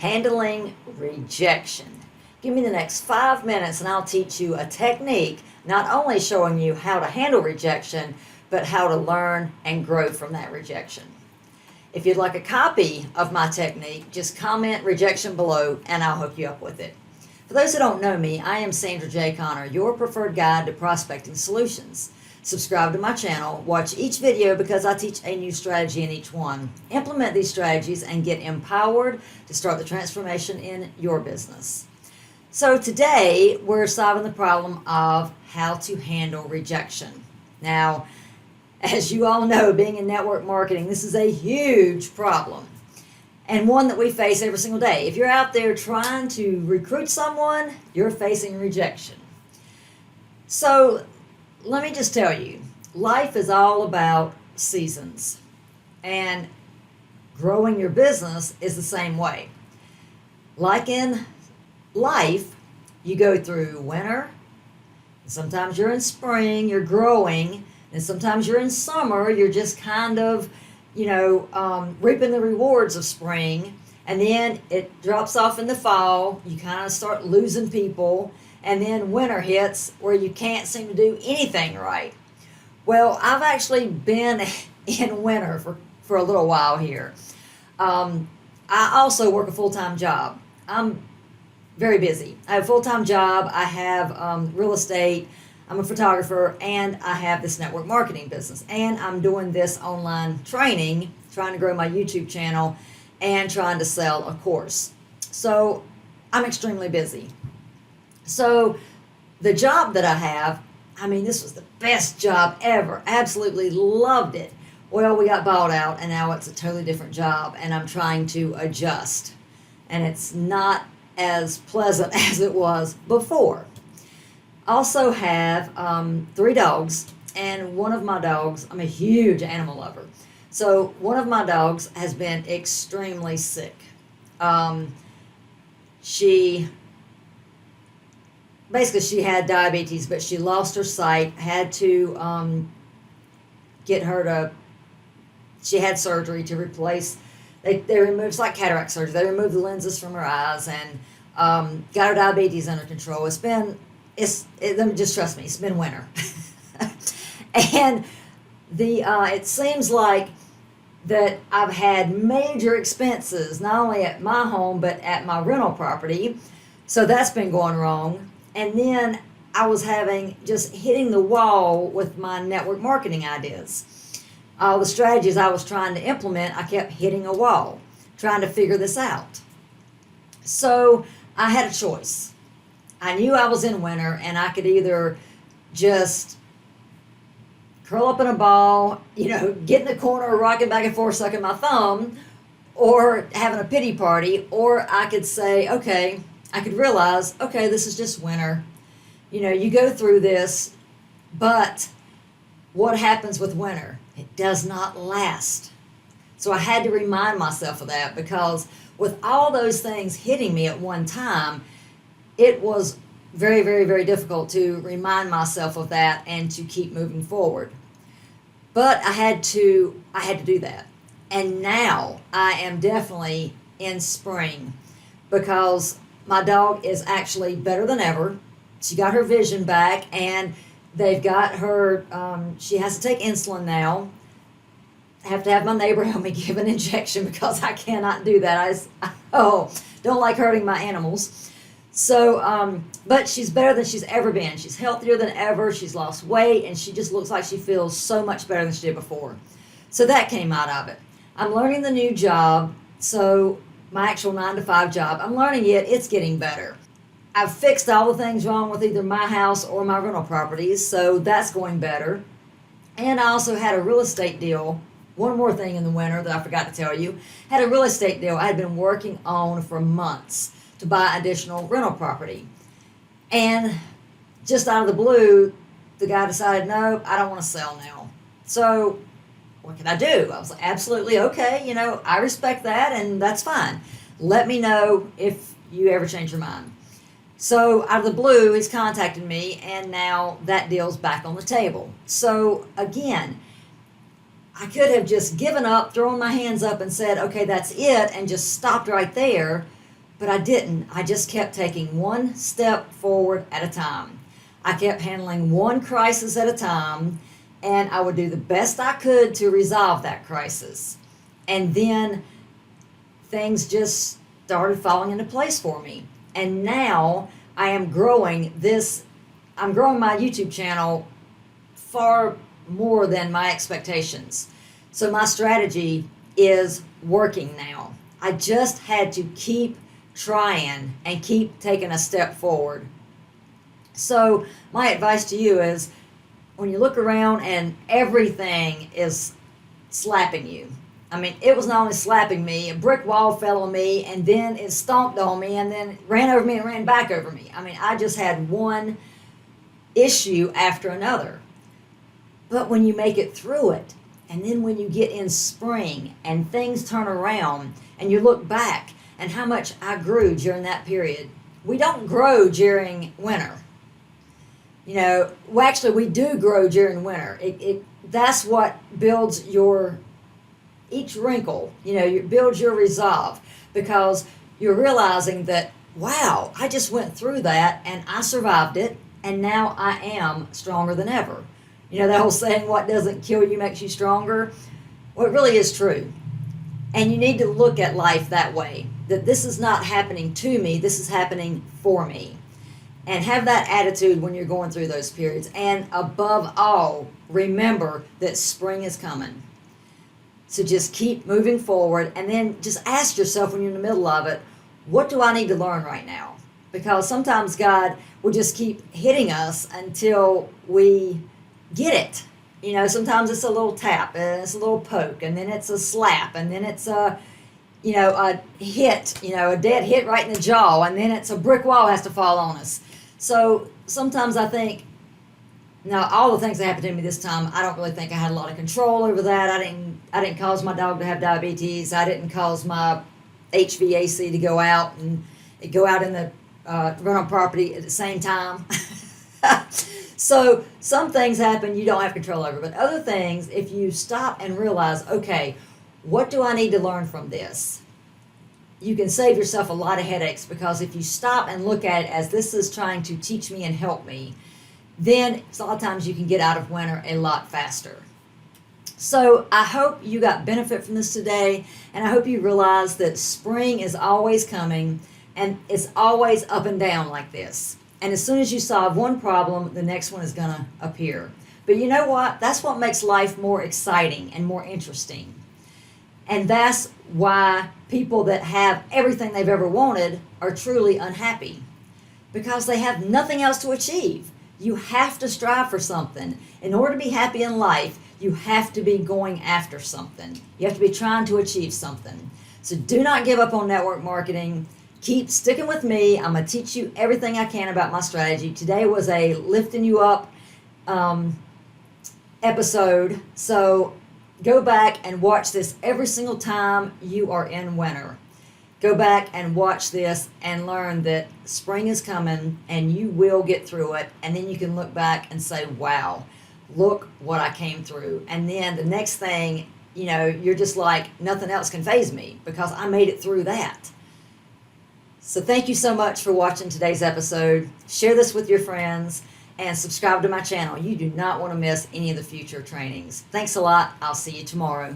handling rejection. Give me the next 5 minutes and I'll teach you a technique, not only showing you how to handle rejection, but how to learn and grow from that rejection. If you'd like a copy of my technique, just comment rejection below and I'll hook you up with it. For those who don't know me, I am Sandra J. Connor, your preferred guide to prospecting solutions. Subscribe to my channel, watch each video because I teach a new strategy in each one. Implement these strategies and get empowered to start the transformation in your business. So today we're solving the problem of how to handle rejection. Now, as you all know, being in network marketing, this is a huge problem and one that we face every single day. If you're out there trying to recruit someone, you're facing rejection. So let me just tell you, life is all about seasons, and growing your business is the same way. Like in life, you go through winter, sometimes you're in spring, you're growing, and sometimes you're in summer, you're just kind of, reaping the rewards of spring, and then it drops off in the fall, you kind of start losing people, and then winter hits where you can't seem to do anything right. Well, I've actually been in winter for a little while here. I also work a full-time job. I'm very busy. I have a full-time job. I have real estate. I'm a photographer, and I have this network marketing business. And I'm doing this online training, trying to grow my YouTube channel, and trying to sell a course. So I'm extremely busy. So the job that I have, this was the best job ever. Absolutely loved it. Well, we got bought out, and now it's a totally different job, and I'm trying to adjust. And it's not as pleasant as it was before. Also have 3 dogs, and one of my dogs, I'm a huge animal lover. So one of my dogs has been extremely sick. She had diabetes, but she lost her sight, had to she had surgery to replace, they removed, it's like cataract surgery, they removed the lenses from her eyes and got her diabetes under control. Just trust me, it's been winter. And it seems like that I've had major expenses, not only at my home, but at my rental property. So that's been going wrong. And then I was hitting the wall with my network marketing ideas. All the strategies I was trying to implement, I kept hitting a wall, trying to figure this out. So I had a choice. I knew I was in winter, and I could either just curl up in a ball, get in the corner, rocking back and forth, sucking my thumb, or having a pity party, or I could say, okay, I could realize, okay, this is just winter. You go through this, but what happens with winter? It does not last. So I had to remind myself of that, because with all those things hitting me at one time, it was very, very, very difficult to remind myself of that and to keep moving forward. But I had to do that. And now I am definitely in spring, because my dog is actually better than ever. She got her vision back, and they've got her, she has to take insulin now. I have to have my neighbor help me give an injection because I cannot do that. I don't like hurting my animals. So, but she's better than she's ever been. She's healthier than ever. She's lost weight, and she just looks like she feels so much better than she did before. So that came out of it. I'm learning the new job, so my actual 9-to-5 job, I'm learning it. It's getting better. I've fixed all the things wrong with either my house or my rental properties, so that's going better. And I also had a real estate deal. One more thing in the winter that I forgot to tell you. Had a real estate deal I had been working on for months to buy additional rental property. And just out of the blue, the guy decided, no, I don't want to sell now. So what can I do? I was like, absolutely okay. I respect that, and that's fine. Let me know if you ever change your mind. So out of the blue, he's contacted me, and now that deal's back on the table. So again, I could have just given up, thrown my hands up and said, okay, that's it, and just stopped right there. But I didn't. I just kept taking one step forward at a time. I kept handling one crisis at a time, and I would do the best I could to resolve that crisis. And then things just started falling into place for me. And now I am growing I'm growing my YouTube channel far more than my expectations. So my strategy is working now. I just had to keep trying and keep taking a step forward. So my advice to you is, when you look around and everything is slapping you. I mean, it was not only slapping me, a brick wall fell on me, and then it stomped on me, and then ran over me and ran back over me. I mean, I just had one issue after another. But when you make it through it, and then when you get in spring and things turn around and you look back and how much I grew during that period. We don't grow during winter. Well, actually, we do grow during winter. That's what builds each wrinkle, builds your resolve, because you're realizing that, wow, I just went through that and I survived it, and now I am stronger than ever. That whole saying, what doesn't kill you makes you stronger. Well, it really is true. And you need to look at life that way, that this is not happening to me, this is happening for me. And have that attitude when you're going through those periods. And above all, remember that spring is coming. So just keep moving forward, and then just ask yourself when you're in the middle of it, what do I need to learn right now? Because sometimes God will just keep hitting us until we get it. Sometimes it's a little tap, and it's a little poke, and then it's a slap, and then it's a hit, a dead hit right in the jaw, and then it's a brick wall has to fall on us. So sometimes I think, now all the things that happened to me this time, I don't really think I had a lot of control over that. I didn't cause my dog to have diabetes. I didn't cause my HVAC to go out and go out in the run on property at the same time. So some things happen you don't have control over, but other things, if you stop and realize, okay, what do I need to learn from this? You can save yourself a lot of headaches, because if you stop and look at it as this is trying to teach me and help me, then a lot of times you can get out of winter a lot faster. So I hope you got benefit from this today, and I hope you realize that spring is always coming, and it's always up and down like this. And as soon as you solve one problem, the next one is going to appear. But you know what? That's what makes life more exciting and more interesting. And that's why people that have everything they've ever wanted are truly unhappy, because they have nothing else to achieve. You have to strive for something. In order to be happy in life, you have to be going after something. You have to be trying to achieve something. So do not give up on network marketing. Keep sticking with me. I'm going to teach you everything I can about my strategy. Today was a lifting you up episode. So go back and watch this every single time you are in winter. Go back and watch this and learn that spring is coming and you will get through it. And then you can look back and say, wow, look what I came through. And then the next thing, you're just like, nothing else can faze me because I made it through that. So thank you so much for watching today's episode. Share this with your friends and subscribe to my channel. You do not want to miss any of the future trainings. Thanks a lot. I'll see you tomorrow.